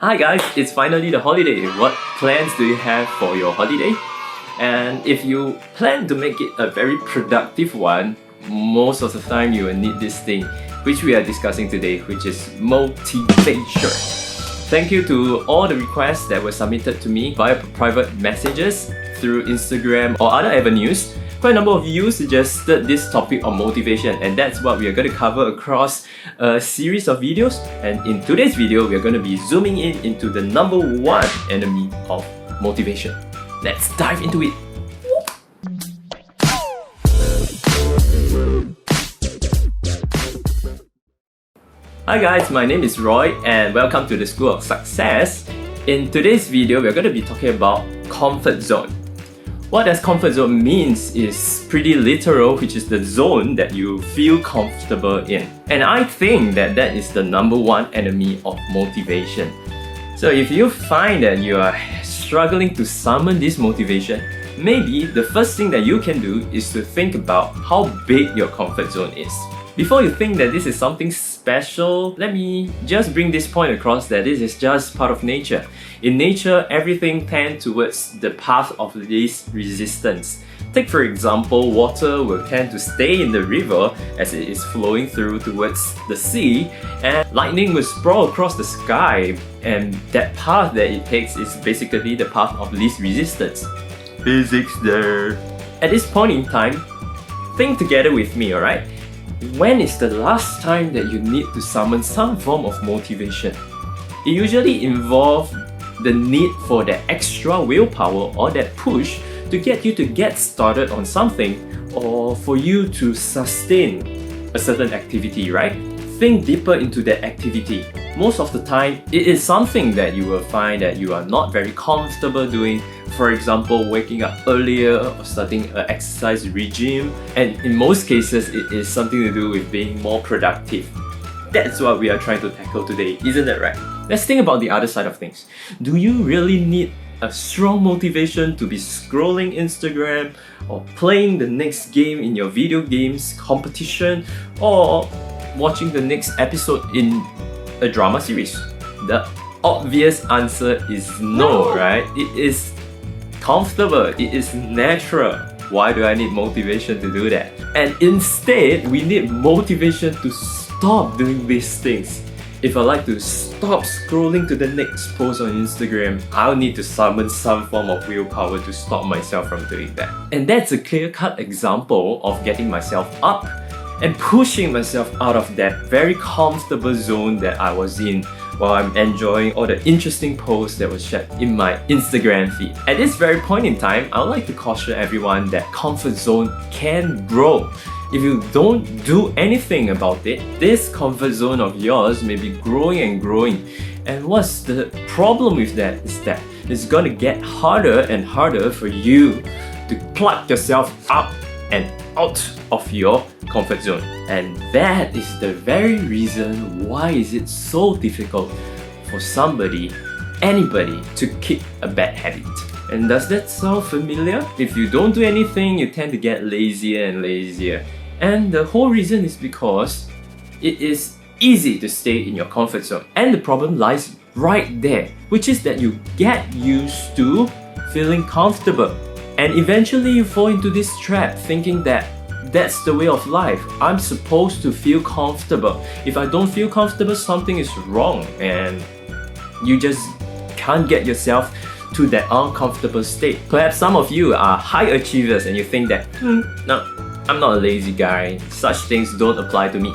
Hi guys, it's finally the holiday. What plans do you have for your holiday? And if you plan to make it a very productive one, most of the time you will need this thing which we are discussing today, which is motivation. Thank you to all the requests that were submitted to me via private messages through Instagram or other avenues. Quite a number of you suggested this topic on motivation, and that's what we are going to cover across a series of videos. And in today's video, we are going to be zooming in into the number one enemy of motivation. Let's dive into it. Hi guys, my name is Roy and welcome to the School of Success. In today's video, we're going to be talking about comfort zone. What does comfort zone means is pretty literal, which is the zone that you feel comfortable in. And I think that that is the number one enemy of motivation. So if you find that you are struggling to summon this motivation, maybe the first thing that you can do is to think about how big your comfort zone is. Before you think that this is something special, let me just bring this point across that this is just part of nature. In nature, everything tends towards the path of least resistance. Take for example, water will tend to stay in the river as it is flowing through towards the sea, and lightning will sprawl across the sky, and that path that it takes is basically the path of least resistance. Physics there. At this point in time, think together with me, alright? When is the last time that you need to summon some form of motivation? It usually involves the need for that extra willpower or that push to get you to get started on something, or for you to sustain a certain activity, right? Think deeper into that activity. Most of the time, it is something that you will find that you are not very comfortable doing. For example, waking up earlier or starting an exercise regime. And in most cases, it is something to do with being more productive. That's what we are trying to tackle today, isn't that right? Let's think about the other side of things. Do you really need a strong motivation to be scrolling Instagram or playing the next game in your video games competition or watching the next episode in a drama series? The obvious answer is no, right? It is comfortable, it is natural. Why do I need motivation to do that? And instead, we need motivation to stop doing these things. If I like to stop scrolling to the next post on Instagram, I'll need to summon some form of willpower to stop myself from doing that. And that's a clear-cut example of getting myself up and pushing myself out of that very comfortable zone that I was in while I'm enjoying all the interesting posts that were shared in my Instagram feed. At this very point in time, I would like to caution everyone that comfort zone can grow. If you don't do anything about it, this comfort zone of yours may be growing and growing. And what's the problem with that is that it's gonna get harder and harder for you to plug yourself up and out of your comfort zone. And that is the very reason why is it so difficult for somebody, anybody, to kick a bad habit. And does that sound familiar? If you don't do anything, you tend to get lazier and lazier. And the whole reason is because it is easy to stay in your comfort zone. And the problem lies right there, which is that you get used to feeling comfortable. And eventually you fall into this trap thinking that that's the way of life. I'm supposed to feel comfortable. If I don't feel comfortable, something is wrong, and you just can't get yourself to that uncomfortable state. Perhaps some of you are high achievers and you think that, no, I'm not a lazy guy. Such things don't apply to me.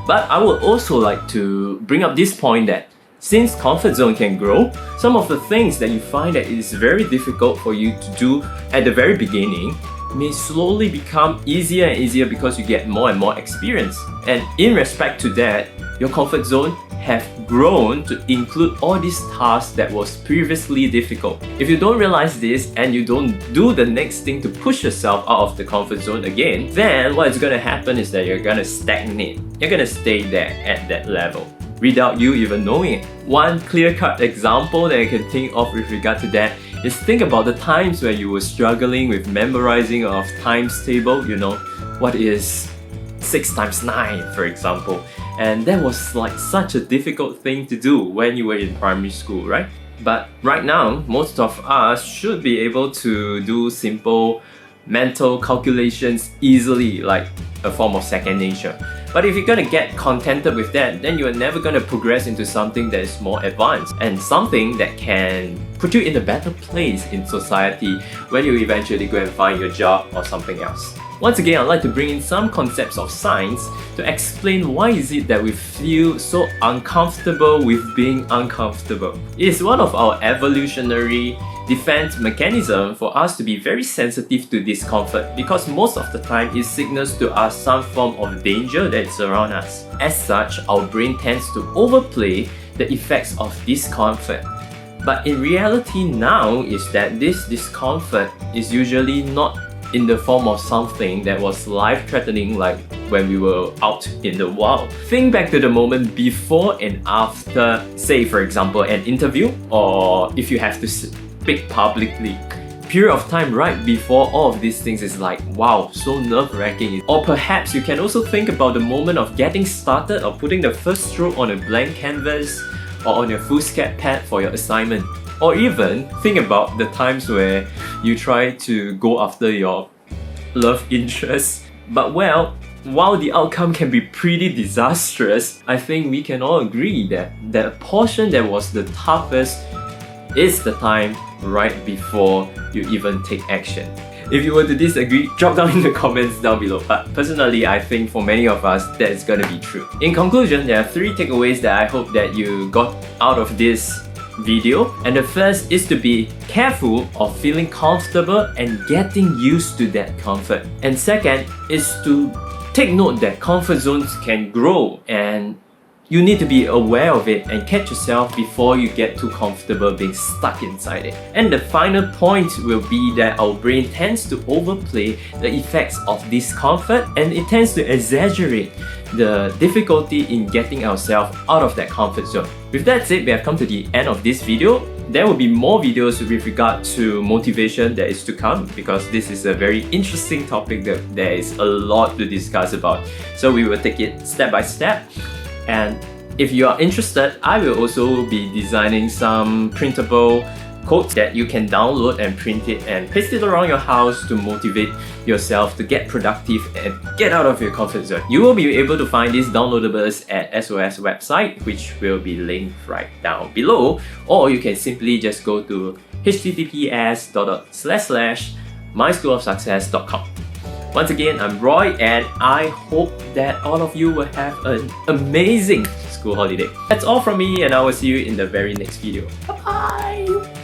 But I would also like to bring up this point that since comfort zone can grow, some of the things that you find that it is very difficult for you to do at the very beginning may slowly become easier and easier because you get more and more experience. And in respect to that, your comfort zone have grown to include all these tasks that was previously difficult. If you don't realize this and you don't do the next thing to push yourself out of the comfort zone again, then what is going to happen is that you're going to stagnate. You're going to stay there at that level without you even knowing it. One clear-cut example that I can think of with regard to that is think about the times where you were struggling with memorizing of times table, you know, what is 6 times 9, for example. And that was like such a difficult thing to do when you were in primary school, right? But right now, most of us should be able to do simple mental calculations easily, like a form of second nature. But if you're gonna get contented with that, then you're never gonna progress into something that is more advanced and something that can put you in a better place in society when you eventually go and find your job or something else. Once again, I'd like to bring in some concepts of science to explain why is it that we feel so uncomfortable with being uncomfortable. It is one of our evolutionary defense mechanism for us to be very sensitive to discomfort because most of the time it signals to us some form of danger that is around us. As such, our brain tends to overplay the effects of discomfort. But in reality now is that this discomfort is usually not in the form of something that was life-threatening like when we were out in the wild. Think back to the moment before and after, say for example, an interview, or if you have to speak publicly. Period of time right before all of these things is like, wow, so nerve-wracking. Or perhaps you can also think about the moment of getting started or putting the first stroke on a blank canvas or on your foolscap pad for your assignment. Or even think about the times where you try to go after your love interest. But well, while the outcome can be pretty disastrous, I think we can all agree that the portion that was the toughest is the time right before you even take action. If you were to disagree, drop down in the comments down below. But personally, I think for many of us, that is gonna be true. In conclusion, there are 3 takeaways that I hope that you got out of this video. And the first is to be careful of feeling comfortable and getting used to that comfort. And second is to take note that comfort zones can grow and you need to be aware of it and catch yourself before you get too comfortable being stuck inside it. And the final point will be that our brain tends to overplay the effects of discomfort and it tends to exaggerate the difficulty in getting ourselves out of that comfort zone. With that said, we have come to the end of this video. There will be more videos with regard to motivation that is to come because this is a very interesting topic that there is a lot to discuss about. So we will take it step by step. And if you are interested, I will also be designing some printable quotes that you can download and print it and paste it around your house to motivate yourself to get productive and get out of your comfort zone. You will be able to find these downloadables at SOS website, which will be linked right down below, or you can simply just go to https://myschoolofsuccess.com. Once again, I'm Roy and I hope that all of you will have an amazing school holiday. That's all from me and I will see you in the very next video. Bye bye!